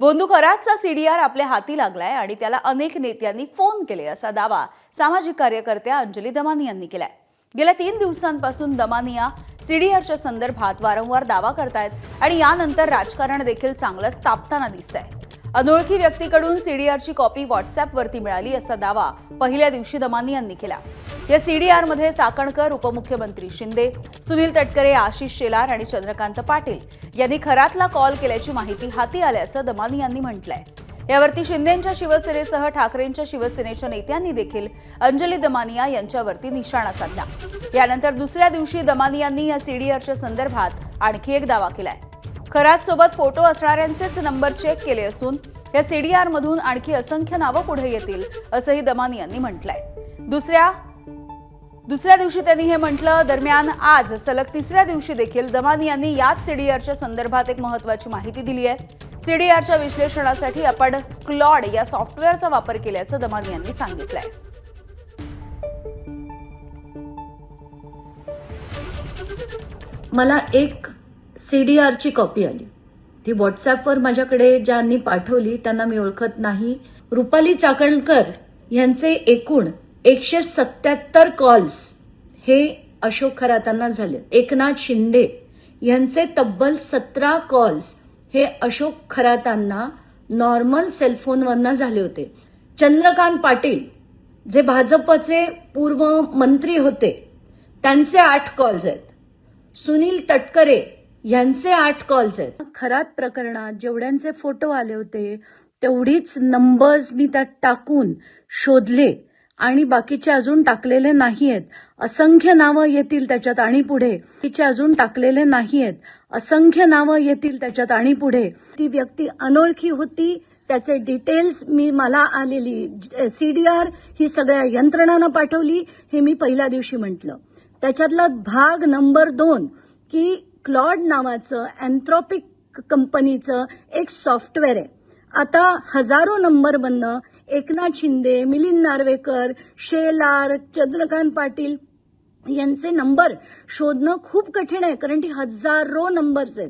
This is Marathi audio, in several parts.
बोंदू खरातचा सीडीआर आपल्या हाती लागलाय आणि त्याला अनेक नेत्यांनी फोन केले असा दावा सामाजिक कार्यकर्त्या अंजली दमानी यांनी केलाय। गेल्या 3 दिवसांपासून दमानिया सीडीआरच्या संदर्भात वारंवार दावा करतायत आणि यानंतर राजकारण देखील चांगलंच तापताना दिसतंय। अनोळखी व्यक्तीकडून सीडीआरची कॉपी व्हॉट्सअॅपवरती मिळाली असा दावा पहिल्या दिवशी दमानी यांनी केला। या सीडीआरमध्ये चाकणकर, उपमुख्यमंत्री शिंदे, सुनील तटकरे, आशिष शेलार आणि चंद्रकांत पाटील यांनी खरातला कॉल केल्याची माहिती हाती आल्याचं दमानी यांनी म्हटलंय। यावरती शिंदेंच्या शिवसेनेसह ठाकरेंच्या शिवसेनेच्या नेत्यांनी देखील अंजली दमानिया यांच्यावरती निशाणा साधला। यानंतर दुसऱ्या दिवशी दमानियांनी या सीडीआरच्या संदर्भात आणखी एक दावा केलाय। खरात सोबत फोटो असणाऱ्यांचेच नंबर चेक केले असून या सीडीआर मधून आणखी असंख्य नावं पुढे येतील असंही दमानी यांनी म्हटलंय। दुसऱ्या दिवशी त्यांनी हे म्हटलं। दरम्यान आज सलग तिसऱ्या दिवशी देखील दमानी यांनी याच सीडीआरच्या संदर्भात एक महत्त्वाची माहिती दिली आहे। सीडीआरच्या विश्लेषणासाठी आपण क्लॉड या सॉफ्टवेअरचा वापर केल्याचं दमानी यांनी सांगितलंय। मला एक सीडीआरची कॉपी आली, ती व्हॉट्सअॅपवर माझ्याकडे ज्यांनी पाठवली त्यांना मी ओळखत नाही। रुपाली चाकणकर यांचे एकूण 177 कॉल्स हे अशोक खरातांना झाले। एकनाथ शिंदे यांचे तब्बल 17 कॉल्स हे अशोक खरातांना नॉर्मल सेलफोनवरनं झाले होते। चंद्रकांत पाटील जे भाजपचे पूर्व मंत्री होते त्यांचे 8 कॉल्स आहेत। सुनील तटकरे यांचे 8 कॉल्स आहेत। खरात प्रकरणात जेवढ्यांचे फोटो आले होते तेवढीच नंबर्स मी त्यात टाकून शोधले आणि बाकीचे अजून टाकलेले नाहीयेत। असंख्य नावं येतील त्याच्यात आणि पुढे, तिचे अजून टाकलेले नाहीयेत। असंख्य नावं येतील त्याच्यात आणि पुढे। ती व्यक्ती अनोळखी होती, त्याचे डिटेल्स मला आलेली सीडीआर ही सगळ्या यंत्रणांना पाठवली, हे मी पहिल्या दिवशी म्हटलं। त्याच्यातला भाग नंबर 2 की क्लॉड नावाचं अँथ्रोपिक कंपनीचं एक सॉफ्टवेअर आहे। आता हजारो नंबरमधनं एकनाथ शिंदे, मिलिंद नार्वेकर, शेलार, चंद्रकांत पाटील यांचे नंबर शोधणं खूप कठीण आहे, कारण ती हजारो नंबर्स आहेत।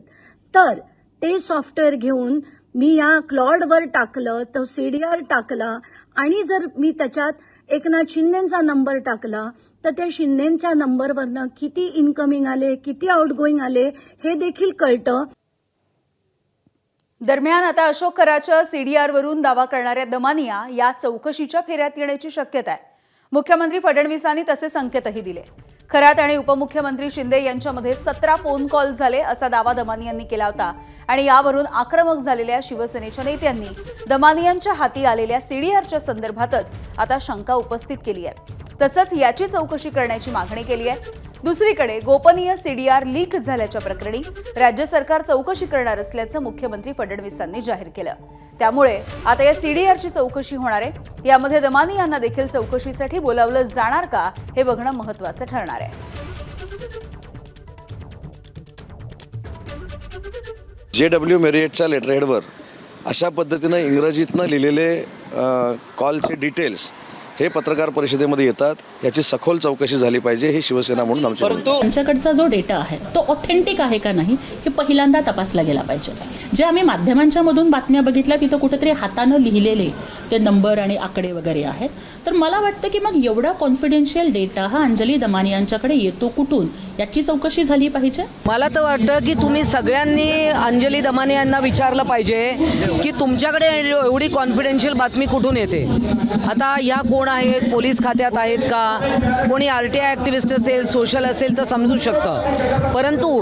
तर ते सॉफ्टवेअर घेऊन मी या क्लॉडवर टाकलं, तो सीडीआर टाकला आणि जर मी त्याच्यात एकनाथ शिंदेंचा नंबर टाकला तर त्या शिंदेंच्या नंबरवरनं किती इनकमिंग आले, किती आउटगोईंग आले हे देखील कळतं। दरम्यान आता अशोक खरातच्या सीडीआरवरून दावा करणाऱ्या दमानिया या चौकशीच्या फेऱ्यात येण्याची शक्यता आहे। मुख्यमंत्री फडणवीसांनी तसे संकेतही दिले। खरात आणि उपमुख्यमंत्री शिंदे यांच्यामध्ये 17 फोन कॉल झाले असा दावा दमानी यांनी केला होता आणि यावरून आक्रमक झालेल्या शिवसेनेच्या नेत्यांनी दमानी यांच्या हाती आलेल्या सीडीआरच्या संदर्भातच आता शंका उपस्थित केली आहे। तसंच याची चौकशी करण्याची मागणी केली आहे। दुसरीकडे गोपनीय सीडीआर लीक झाल्याच्या प्रकरणी राज्य सरकार चौकशी करणार असल्याचं मुख्यमंत्री फडणवीसांनी जाहीर केलं। त्यामुळे आता या सीडीआरची चौकशी होणार आहे। यामध्ये दमानी यांना देखील चौकशीसाठी बोलावलं जाणार का हे बघणं महत्त्वाचं ठरणार आहे। JW मेरियटच्या लेटरहेडवर अशा पद्धतीनं इंग्रजीतनं लिहिलेले कॉलचे डिटेल्स हे पत्रकार परिषदेमध्ये येतात, याची सखोल चौकशी झाली पाहिजे ही शिवसेना म्हणून आमची। परंतु त्यांच्याकडचा जो डेटा आहे तो ऑथेंटिक आहे का नाही हे पहिल्यांदा तपासला गेला पाहिजे। जे आम्ही माध्यमांच्या मधून बातम्या बघितल्या तिथं कुठेतरी हातानं लिहिलेले ते नंबर आणि आकडे वगैरे आहेत, तर मला वाटतं की मग एवढा कॉन्फिडेन्शियल डेटा हा अंजली दमानी यांच्याकडे येतो कुठून याची चौकशी झाली पाहिजे। मला तर वाटतं की तुम्ही सगळ्यांनी अंजली दमानी यांना विचारलं पाहिजे की तुमच्याकडे एवढी कॉन्फिडेन्शियल बातमी कुठून येते। आता या कोण आहेत, पोलीस खात्यात आहेत का, कोणी RTI ॲक्टिव्हिस्ट असेल, सोशल असेल तर समजू शकतं, परंतु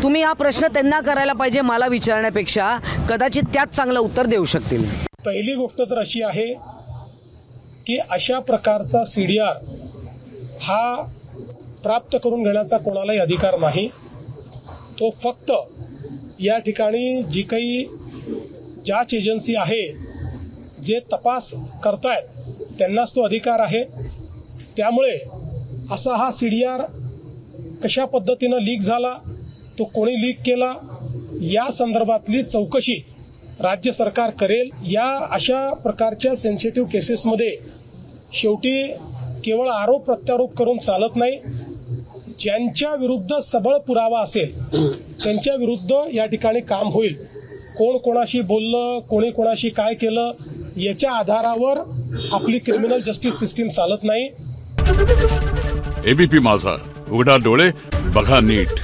तुम्ही हा प्रश्न त्यांना करायला पाहिजे मला विचारण्यापेक्षा। कदाचित त्यात चांगलं उत्तर देऊ शकतील। पहिली गोष्ट तर अशी आहे की अशा प्रकारचा सीडीआर हा प्राप्त करून घेण्याचा कोणालाही अधिकार नाही। तो फक्त या ठिकाणी जी काही जांच एजन्सी आहे, जे तपास करतायत त्यांनाच तो अधिकार आहे। त्यामुळे असा हा सीडीआर कशा पद्धतीनं लीक झाला, तो कोणी लीक केला, या संदर्भातली चौकशी राज्य सरकार करेल। या अशा प्रकारच्या सेन्सिटिव्ह केसेसमध्ये शेवटी केवळ आरोप प्रत्यारोप करून चालत नाही। ज्यांच्या विरुद्ध सबळ पुरावा असेल त्यांच्या विरुद्ध या ठिकाणी काम होईल। कोण कोणाशी बोललं, कोणी कोणाशी काय केलं, याच्या आधारावर आपली क्रिमिनल जस्टिस सिस्टीम चालत नाही. एबीपी माझा, उघडा डोळे बघा नीट.